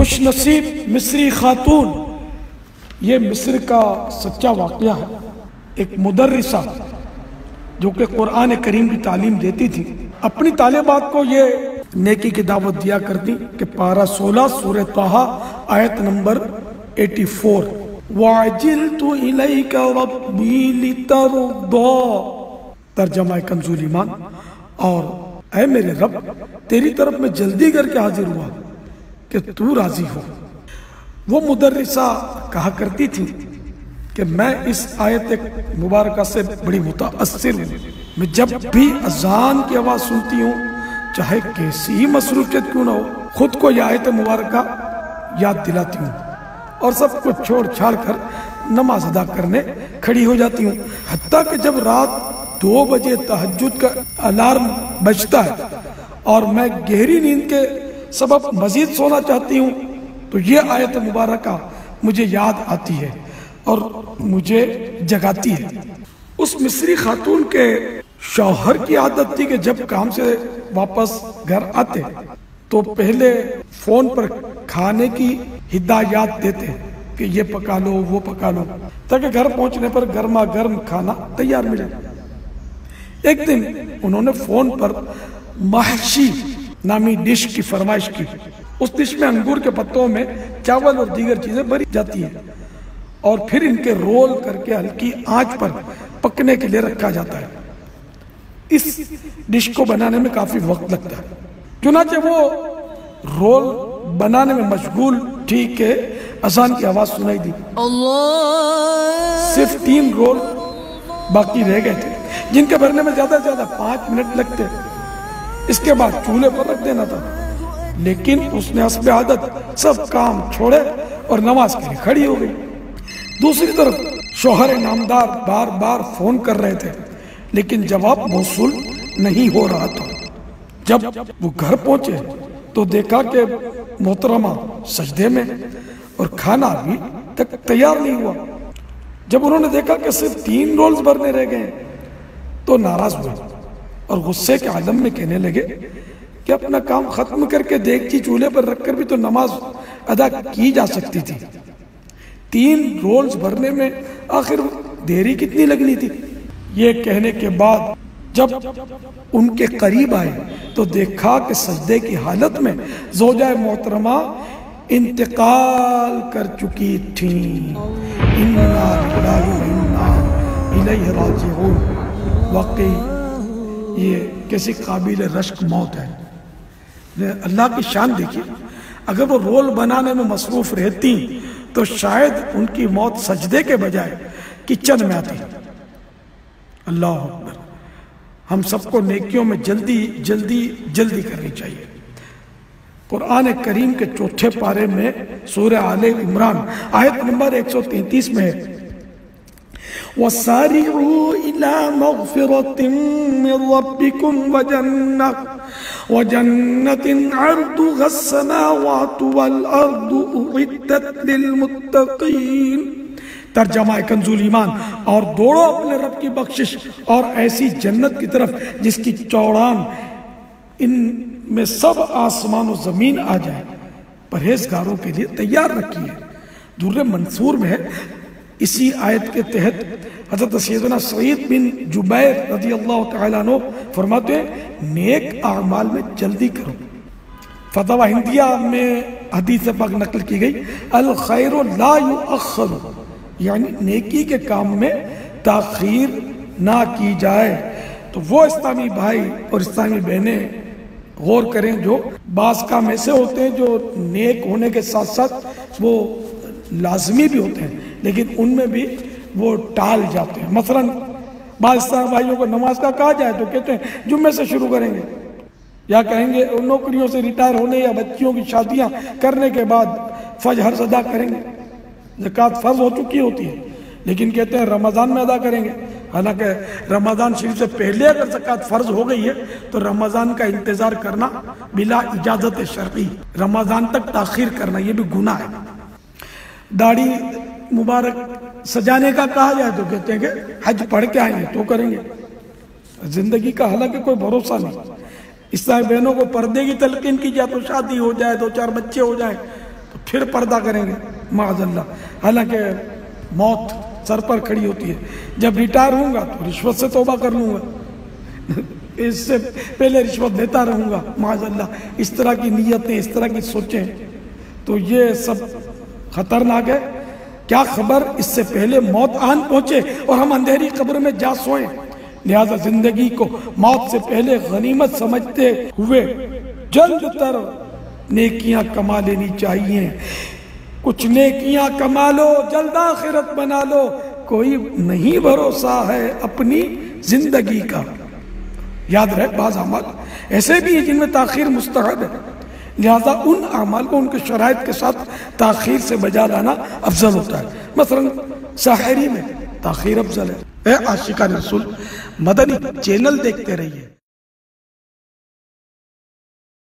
خوش نصیب مصری خاتون، یہ مصر کا سچا واقعہ ہے۔ ایک مدرسہ جو کہ قرآن کریم کی تعلیم دیتی تھی، اپنی طالبات کو یہ نیکی کی دعوت دیا کرتی کہ پارہ 16 سورہ طٰہٰ آیت نمبر 84 وَعَجِلْتُ إِلَيْكَ رَبِّي لِتَرْضَىٰ، ترجمہ کنز ایمان، اور اے میرے رب تیری طرف میں جلدی کر کے حاضر ہوا کہ تو راضی ہو۔ وہ مدرسہ کہا کرتی تھی کہ میں اس آیت مبارکہ سے بڑی متاثر ہوں۔ میں جب بھی اذان کی آواز سنتی ہوں، چاہے کیسی ہی مصروفیت کیوں نہ ہو، خود کو یہ آیت مبارکہ یاد دلاتی ہوں اور سب کو چھوڑ چھاڑ کر نماز ادا کرنے کھڑی ہو جاتی ہوں۔ حتیٰ کہ جب رات 2 بجے تہجد کا الارم بجتا ہے اور میں گہری نیند کے سبب مزید سونا چاہتی ہوں تو یہ آیت مبارکہ مجھے یاد آتی ہے اور مجھے جگاتی ہے۔ اس مصری خاتون کے شوہر کی عادت تھی کہ جب کام سے واپس گھر آتے تو پہلے فون پر کھانے کی ہدایات دیتے کہ یہ پکا لو وہ پکا لو، تاکہ گھر پہنچنے پر گرما گرم کھانا تیار ملے۔ ایک دن انہوں نے فون پر محشی نامی ڈش کی فرمائش کی۔ اس ڈش میں انگور کے پتوں میں چاول اور دیگر چیزیں بھری جاتی ہیں اور پھر ان کے رول کر کے ہلکی آنچ پر پکنے کے لیے رکھا جاتا ہے۔ اس ڈش کو بنانے میں کافی وقت لگتا ہے، چنانچہ وہ رول بنانے میں مشغول تھی کہ اذان کی آواز سنائی دی۔ صرف 3 رول باقی رہ گئے تھے جن کے بھرنے میں زیادہ سے زیادہ 5 منٹ لگتے، اس کے بعد چولہے پر رکھ دینا تھا۔ لیکن اس نے حسب عادت سب کام چھوڑے اور نماز کے لیے کھڑی ہو گئی۔ دوسری طرف شوہر نامدار بار بار فون کر رہے تھے لیکن جواب موصول نہیں ہو رہا تھا۔ جب وہ گھر پہنچے تو دیکھا کہ محترمہ سجدے میں اور کھانا بھی تک تیار نہیں ہوا۔ جب انہوں نے دیکھا کہ صرف 3 رولز بھرنے رہ گئے تو ناراض ہوئے اور غصے کے عالم میں کہنے لگے کہ اپنا کام ختم کر کے دیگچی چولہے پر رکھ کر بھی تو نماز ادا کی جا سکتی تھی۔ 3 رولز بھرنے میں آخر دیری کتنی لگنی تھی؟ یہ کہنے کے بعد جب ان کے قریب آئے تو دیکھا کہ سجدے کی حالت میں زوجہ محترمہ انتقال کر چکی تھیں۔ اِنَّا لِلَّهِ وَإِنَّا إِلَيْهِ رَاجِعُونَ۔ واقعی یہ کیسی قابل رشک موت ہے۔ اللہ کی شان دیکھیے، اگر وہ رول بنانے میں مصروف رہتی تو شاید ان کی موت سجدے کے بجائے کچن میں آتی۔ اللہ اکبر۔ ہم سب کو نیکیوں میں جلدی کرنی چاہیے۔ قرآن کریم کے 4 پارے میں سورہ آل عمران آیت نمبر 133 میں ہے وَسَارِعُوا إِلَى مَغْفِرَةٍ مِّن رَبِّكُمْ وَجَنَّةٍ عَرْضُهَا السَّمَاوَاتُ وَالْأَرْضُ أُعِدَّتْ لِلْمُتَّقِينَ، ترجمہ کنز ایمان، اور دوڑو اپنے رب کی بخشش اور ایسی جنت کی طرف جس کی چوڑان ان میں سب آسمان و زمین آ جائے، پرہیزگاروں کے لیے تیار رکھی ہے۔ در منصور میں ہے، اسی آیت کے تحت حضرت سیدنا سعید بن جبیر رضی اللہ تعالیٰ عنہ فرماتے ہیں نیک اعمال میں جلدی کرو۔ فتاوی ہندیہ میں حدیث پاک نقل کی گئی الخیر لا یؤخر، یعنی نیکی کے کام میں تاخیر نہ کی جائے۔ تو وہ اسلامی بھائی اور اسلامی بہنیں غور کریں جو بعض کام ایسے ہوتے ہیں جو نیک ہونے کے ساتھ ساتھ وہ لازمی بھی ہوتے ہیں لیکن ان میں بھی وہ ٹال جاتے ہیں۔ مثلا بعض اسلامی بھائیوں کو نماز کا کہا جائے تو کہتے ہیں جمعے سے شروع کریں گے، یا کہیں گے نوکریوں سے ریٹائر ہونے یا بچیوں کی شادیاں کرنے کے بعد فجر ادا کریں گے۔ زکوٰۃ فرض ہو چکی ہوتی ہے لیکن کہتے ہیں رمضان میں ادا کریں گے، حالانکہ رمضان شریف سے پہلے اگر زکوٰۃ فرض ہو گئی ہے تو رمضان کا انتظار کرنا بلا اجازت شرعی، رمضان تک تاخیر کرنا یہ بھی گناہ ہے۔ داڑھی مبارک سجانے کا کہا جائے تو کہتے ہیں کہ حج پڑھ کے آئیں گے تو کریں گے۔ زندگی کا حالانکہ کوئی بھروسہ نہیں۔ اسلامی بہنوں کو پردے کی تلقین کی جائے تو شادی ہو جائے، 2-4 بچے ہو جائیں تو پھر پردہ کریں گے معاذ اللہ، حالانکہ موت سر پر کھڑی ہوتی ہے. جب ریٹائر ہوں گا تو رشوت سے توبہ کر لوں گا، اس سے پہلے رشوت دیتا رہوں گا معاذ اللہ. اس طرح کی نیتیں، اس طرح کی سوچیں، تو یہ سب خطرناک ہے. کیا خبر اس سے پہلے موت آن پہنچے اور ہم اندھیری قبر میں جا سوئیں. لہذا زندگی کو موت سے پہلے غنیمت سمجھتے ہوئے جلد تر نیکیاں کما لینی چاہیے. کچھ نیکیاں کما لو، جلد آخرت بنا لو. کوئی نہیں بھروسہ ہے اپنی زندگی کا. یاد رہے بعض اعمال ایسے بھی ہیں جن میں تاخیر مستحب ہے، لہذا ان اعمال کو ان کے شرائط کے ساتھ تاخیر سے بجا لانا افضل ہوتا ہے. مثلا سحری میں تاخیر افضل ہے. اے عاشقان رسول، مدنی چینل دیکھتے رہیے.